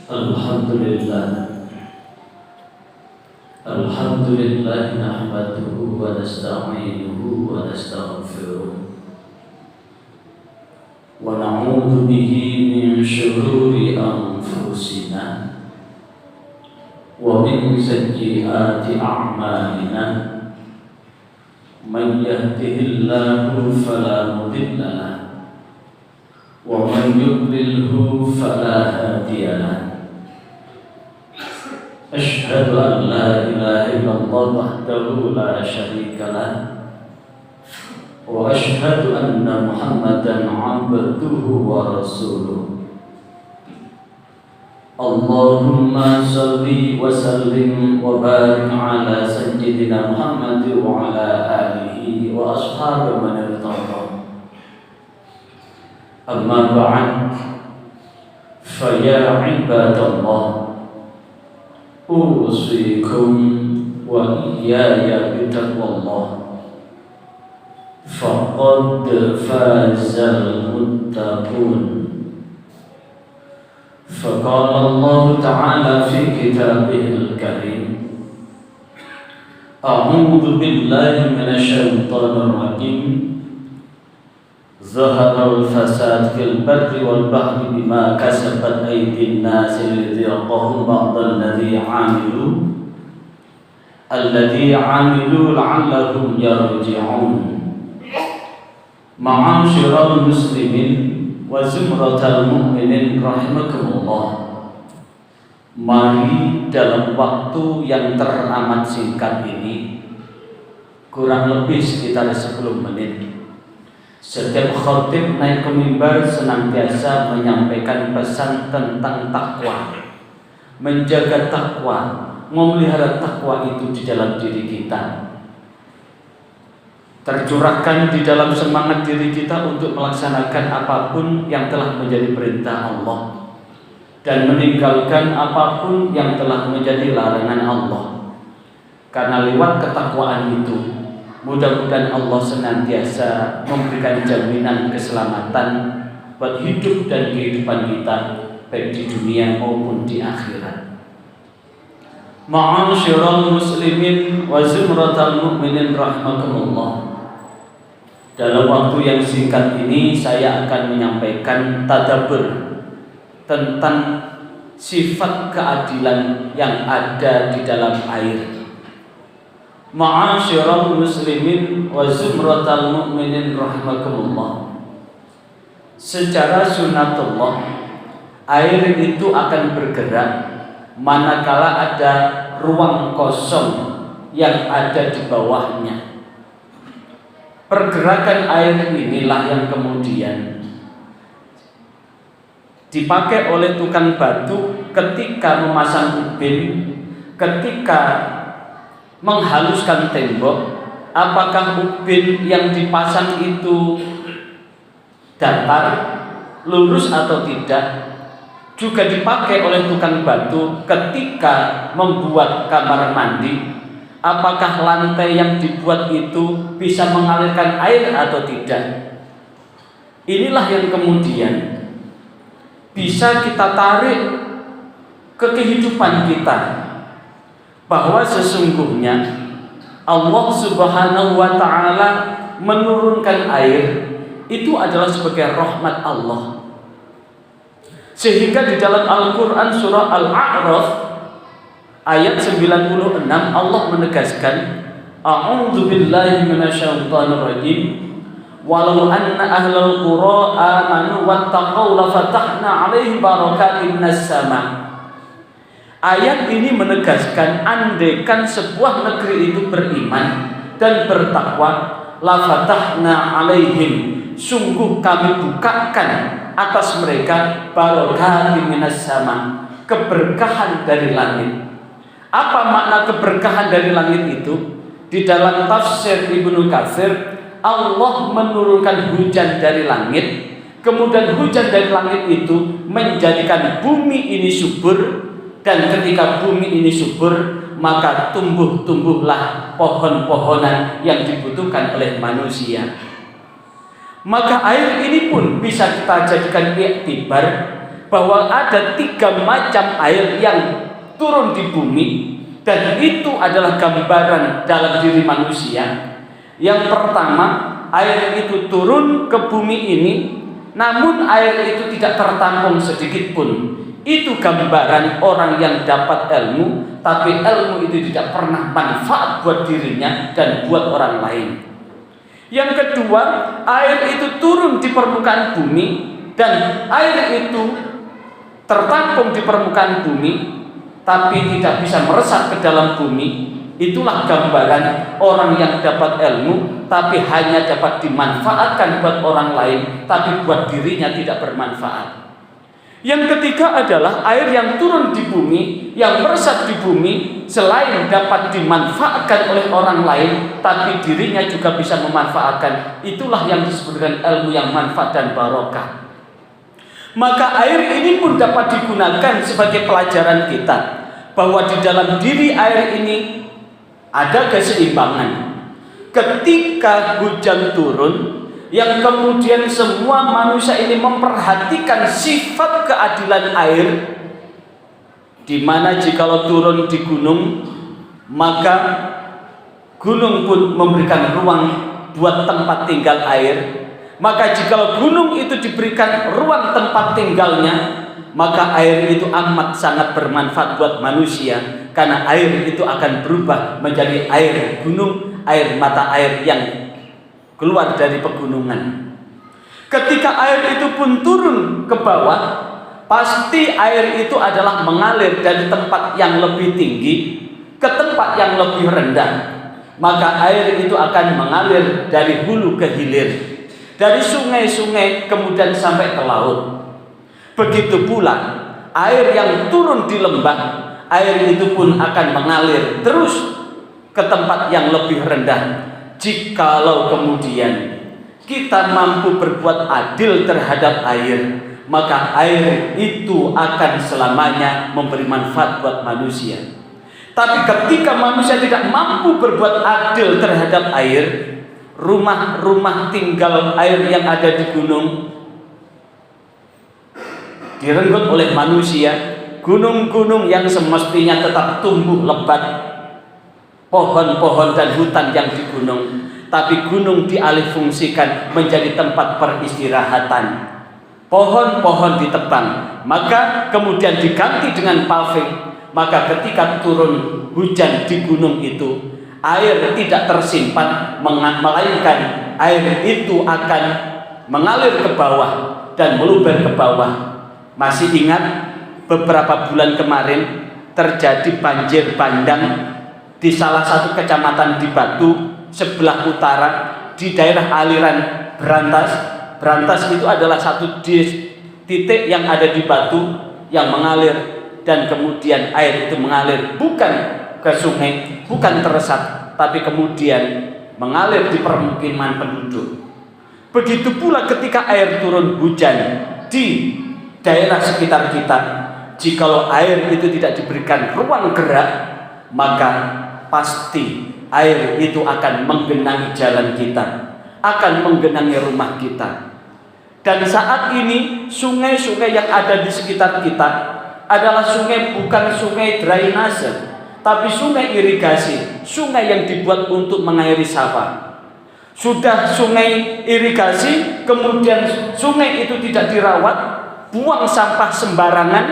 Alhamdulillah. Alhamdulillah nahmaduhu wa nasta'inuhu wa nastaghfiruh wa na'udzu bihi min syururi anfusina wa min sayyiati a'malina. Man yahdihillahu fala mudilla lahu wa man yudlilhu fala hadiya lahu. Asyhadu an la ilaha illallah wahdahu la syarika lah wa asyhadu anna Muhammadan abduhu wa rasuluh. Allahumma salli wa sallim wa barik ala sayyidina Muhammad wa ala alihi wa ashabihi man irtada. Amma ba'd, fa ya ibadallah, usikum wa iyaya bitaqwallah. Faqad fazal muttaqun. Faqala Allah Ta'ala fi kitabihil karim, a'udzu billahi minasy syaithanir rajim. Zaharal fasad fil barri wal bahri bima kasabat aydin nasi lidhiqahum ba'dal ladzi 'amilu la'allahum yarji'un. Ma'asyiral muslimin wa zumratal mu'minin rahimakumullah. Mari dalam waktu yang teramat singkat ini, kurang lebih sekitar 10 menit, setiap khatib naik ke mimbar senantiasa menyampaikan pesan tentang takwa, menjaga takwa, memelihara takwa itu di dalam diri kita, tercurahkan di dalam semangat diri kita untuk melaksanakan apapun yang telah menjadi perintah Allah dan meninggalkan apapun yang telah menjadi larangan Allah. Karena lewat ketakwaan itu, mudah-mudahan Allah senantiasa memberikan jaminan keselamatan buat hidup dan kehidupan kita, baik di dunia maupun di akhirat. Ma'asyiral muslimin wa zumratal mu'minin rahimakumullah. Dalam waktu yang singkat ini saya akan menyampaikan tadabbur tentang sifat keadilan yang ada di dalam air. Ma'asyiral muslimin wa zumratal mu'minin rahimakumullah. Secara sunatullah, air itu akan bergerak manakala ada ruang kosong yang ada di bawahnya. Pergerakan air inilah yang kemudian dipakai oleh tukang batu ketika memasang ubin, ketika menghaluskan tembok. Apakah ubin yang dipasang itu datar, lurus atau tidak, juga dipakai oleh tukang batu ketika membuat kamar mandi. Apakah lantai yang dibuat itu bisa mengalirkan air atau tidak. Inilah yang kemudian bisa kita tarik ke kehidupan kita, bahwa sesungguhnya Allah Subhanahu wa Ta'ala menurunkan air itu adalah sebagai rahmat Allah. Sehingga di dalam Al-Quran surah Al-A'raf ayat 96 Allah menegaskan, a'udzu billahi minasyaitonir rajim, walau anna ahlal qura amanu wattaqau lafatahna 'alaihim barakatin minas sama. Ayat ini menegaskan, andaikan sebuah negeri itu beriman dan bertakwa, lafatahna 'alaihim, sungguh kami bukakan atas mereka barakatin minas sama, keberkahan dari langit. Apa makna keberkahan dari langit itu? Di dalam tafsir Ibnu Katsir, Allah menurunkan hujan dari langit, kemudian hujan dari langit itu menjadikan bumi ini subur, dan ketika bumi ini subur, maka tumbuh-tumbuhlah pohon-pohonan yang dibutuhkan oleh manusia. Maka air ini pun bisa kita jadikan iktibar bahwa ada 3 macam air yang turun di bumi, dan itu adalah gambaran dalam diri manusia. Yang pertama, air itu turun ke bumi ini, namun air itu tidak tertampung sedikit pun. Itu gambaran orang yang dapat ilmu, tapi ilmu itu tidak pernah manfaat buat dirinya dan buat orang lain. Yang kedua, air itu turun di permukaan bumi, dan air itu tertampung di permukaan bumi, tapi tidak bisa meresap ke dalam bumi. Itulah gambaran orang yang dapat ilmu, tapi hanya dapat dimanfaatkan buat orang lain, tapi buat dirinya tidak bermanfaat. Yang ketiga adalah air yang turun di bumi, yang meresap di bumi, selain dapat dimanfaatkan oleh orang lain, tapi dirinya juga bisa memanfaatkan. Itulah yang disebutkan ilmu yang manfaat dan barokah. Maka air ini pun dapat digunakan sebagai pelajaran kita, bahwa di dalam diri air ini ada keseimbangan. Ketika hujan turun, yang kemudian semua manusia ini memperhatikan sifat keadilan air, di mana jikalau turun di gunung, maka gunung pun memberikan ruang buat tempat tinggal air. Maka jikalau gunung itu diberikan ruang tempat tinggalnya, maka air itu amat sangat bermanfaat buat manusia, karena air itu akan berubah menjadi air gunung, air mata air yang keluar dari pegunungan. Ketika air itu pun turun ke bawah, pasti air itu adalah mengalir dari tempat yang lebih tinggi ke tempat yang lebih rendah. Maka air itu akan mengalir dari hulu ke hilir, dari sungai-sungai kemudian sampai ke laut. Begitu pula air yang turun di lembah, air itu pun akan mengalir terus ke tempat yang lebih rendah. Jikalau kemudian kita mampu berbuat adil terhadap air, maka air itu akan selamanya memberi manfaat buat manusia. Tapi ketika manusia tidak mampu berbuat adil terhadap air, rumah-rumah tinggal air yang ada di gunung direnggut oleh manusia. Gunung-gunung yang semestinya tetap tumbuh lebat, pohon-pohon dan hutan yang di gunung, tapi gunung dialihfungsikan menjadi tempat peristirahatan. Pohon-pohon ditebang, maka kemudian diganti dengan paving. Maka ketika turun hujan di gunung itu, air tidak tersimpan, melainkan air itu akan mengalir ke bawah dan meluber ke bawah. Masih ingat beberapa bulan kemarin terjadi banjir bandang di salah satu kecamatan di Batu sebelah utara, di daerah aliran Brantas. Brantas itu adalah satu titik yang ada di Batu yang mengalir, dan kemudian air itu mengalir bukan ke sungai, bukan teresap, tapi kemudian mengalir di permukiman penduduk. Begitu pula ketika air turun hujan di daerah sekitar kita, jikalau air itu tidak diberikan ruang gerak, maka pasti air itu akan menggenangi jalan kita, akan menggenangi rumah kita. Dan saat ini sungai-sungai yang ada di sekitar kita adalah sungai, bukan sungai drainase, tapi sungai irigasi, sungai yang dibuat untuk mengairi sawah. Sudah sungai irigasi, kemudian sungai itu tidak dirawat, buang sampah sembarangan,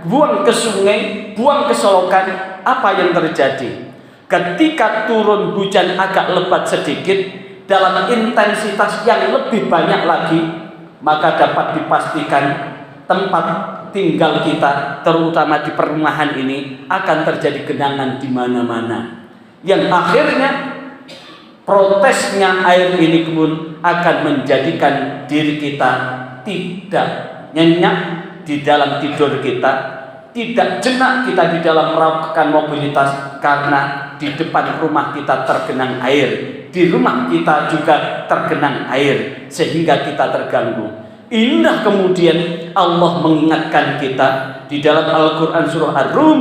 buang ke sungai, buang ke selokan. Apa yang terjadi? Ketika turun hujan agak lebat sedikit, dalam intensitas yang lebih banyak lagi, maka dapat dipastikan tempat tinggal kita, terutama di perumahan ini, akan terjadi genangan di mana-mana, yang akhirnya protesnya air ini pun akan menjadikan diri kita tidak nyenyak di dalam tidur kita, tidak jenak kita di dalam melakukan mobilitas, karena di depan rumah kita tergenang air, di rumah kita juga tergenang air, sehingga kita terganggu. Indah kemudian Allah mengingatkan kita di dalam Al-Quran surah Ar-Rum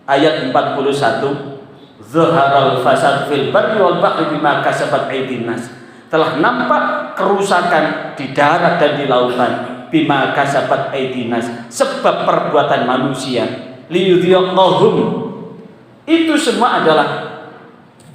ayat 41, Zaharal fasad fil barri wal bahri bima kasabat aydin nas. Telah nampak kerusakan di darat dan di lautan bima kasabat aydinas, sebab perbuatan manusia, liyudhiqahum, itu semua adalah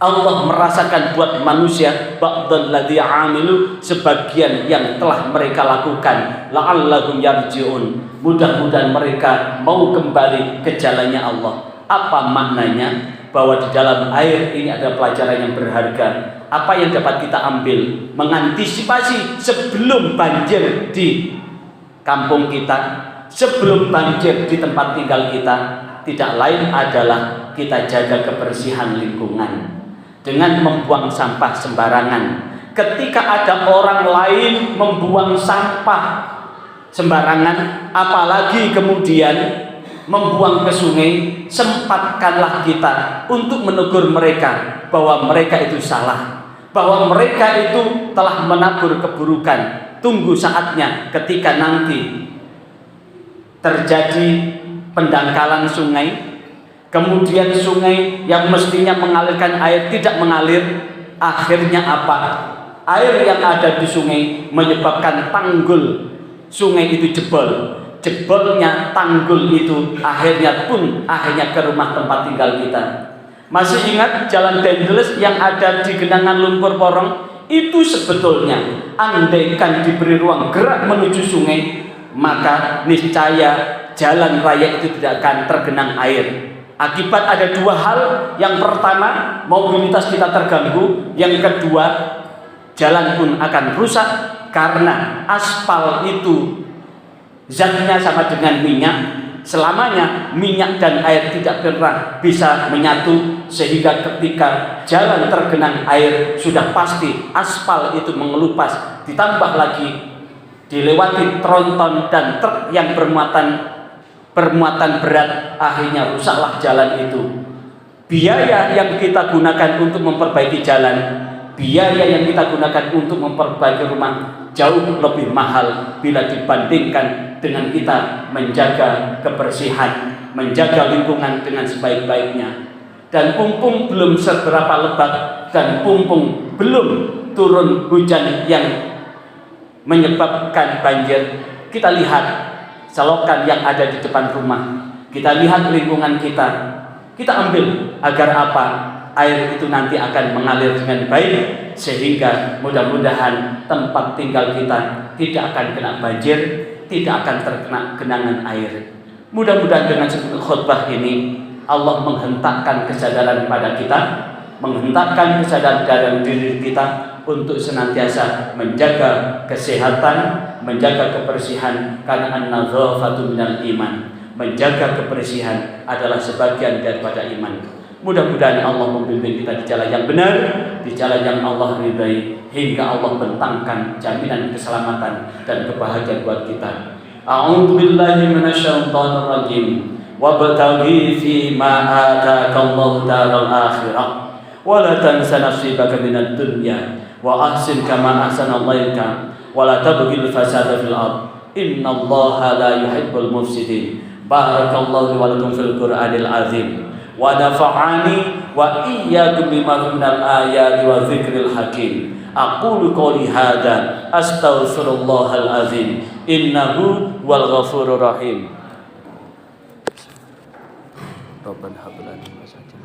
Allah merasakan buat manusia ba'dal ladzi amilu, sebagian yang telah mereka lakukan, la'allahum yarji'un, mudah-mudahan mereka mau kembali ke jalannya Allah. Apa maknanya? Bahwa di dalam air ini ada pelajaran yang berharga. Apa yang dapat kita ambil? Mengantisipasi sebelum banjir di kampung kita, sebelum banjir di tempat tinggal kita, tidak lain adalah kita jaga kebersihan lingkungan dengan membuang sampah sembarangan. Ketika ada orang lain membuang sampah sembarangan, apalagi kemudian membuang ke sungai, sempatkanlah kita untuk menegur mereka bahwa mereka itu salah, bahwa mereka itu telah menabur keburukan. Tunggu saatnya ketika nanti terjadi pendangkalan sungai, kemudian sungai yang mestinya mengalirkan air tidak mengalir, akhirnya apa? Air yang ada di sungai menyebabkan tanggul sungai itu jebol. Jebolnya tanggul itu akhirnya ke rumah tempat tinggal kita. Masih ingat jalan Dendles yang ada di genangan lumpur porong? Itu sebetulnya andaikan diberi ruang gerak menuju sungai, maka niscaya jalan raya itu tidak akan tergenang air. Akibat ada dua hal. Yang pertama, mobilitas kita terganggu. Yang kedua, jalan pun akan rusak karena aspal itu zatnya sama dengan minyak. Selamanya minyak dan air tidak pernah bisa menyatu, sehingga ketika jalan tergenang air sudah pasti aspal itu mengelupas. Ditambah lagi dilewati tronton dan truk yang bermuatan berat, akhirnya rusaklah jalan itu. Biaya yang kita gunakan untuk memperbaiki jalan, biaya yang kita gunakan untuk memperbaiki rumah jauh lebih mahal bila dibandingkan dengan kita menjaga kebersihan, menjaga lingkungan dengan sebaik-baiknya. Dan mumpung belum seberapa lebat, dan mumpung belum turun hujan yang menyebabkan banjir, kita lihat selokan yang ada di depan rumah, kita lihat lingkungan kita ambil agar apa? Air itu nanti akan mengalir dengan baik, sehingga mudah-mudahan tempat tinggal kita tidak akan kena banjir, tidak akan terkena genangan air. Mudah-mudahan dengan khutbah ini Allah menghentakkan kesadaran pada kita, menghentakkan kesadaran dalam diri kita untuk senantiasa menjaga kesehatan, menjaga kebersihan, karena an-nadzafatu minal iman. Menjaga kebersihan adalah sebagian daripada iman. Mudah-mudahan Allah membimbing kita di jalan yang benar, di jalan yang Allah ridai, hingga Allah bentangkan jaminan keselamatan dan kebahagiaan buat kita. A'udzu billahi minasyaitonir rajim. Wabtaghi fi ma ataakallahu daral akhirah wa la tansa nasibaka minad dunya wa ahsin kama ahsanallahu ilaika wa la tabghil fasada fil ard innallaha la yuhibbul mufsidin. Barakallahu wa lakum fil Qur'anil azim wa nafa'ani wa iyyakum bima minal ayati wa dzikril hakim. Aqulu qouli hadza astaghfirullahal azim innahu wal ghafurur rahim. Rabbana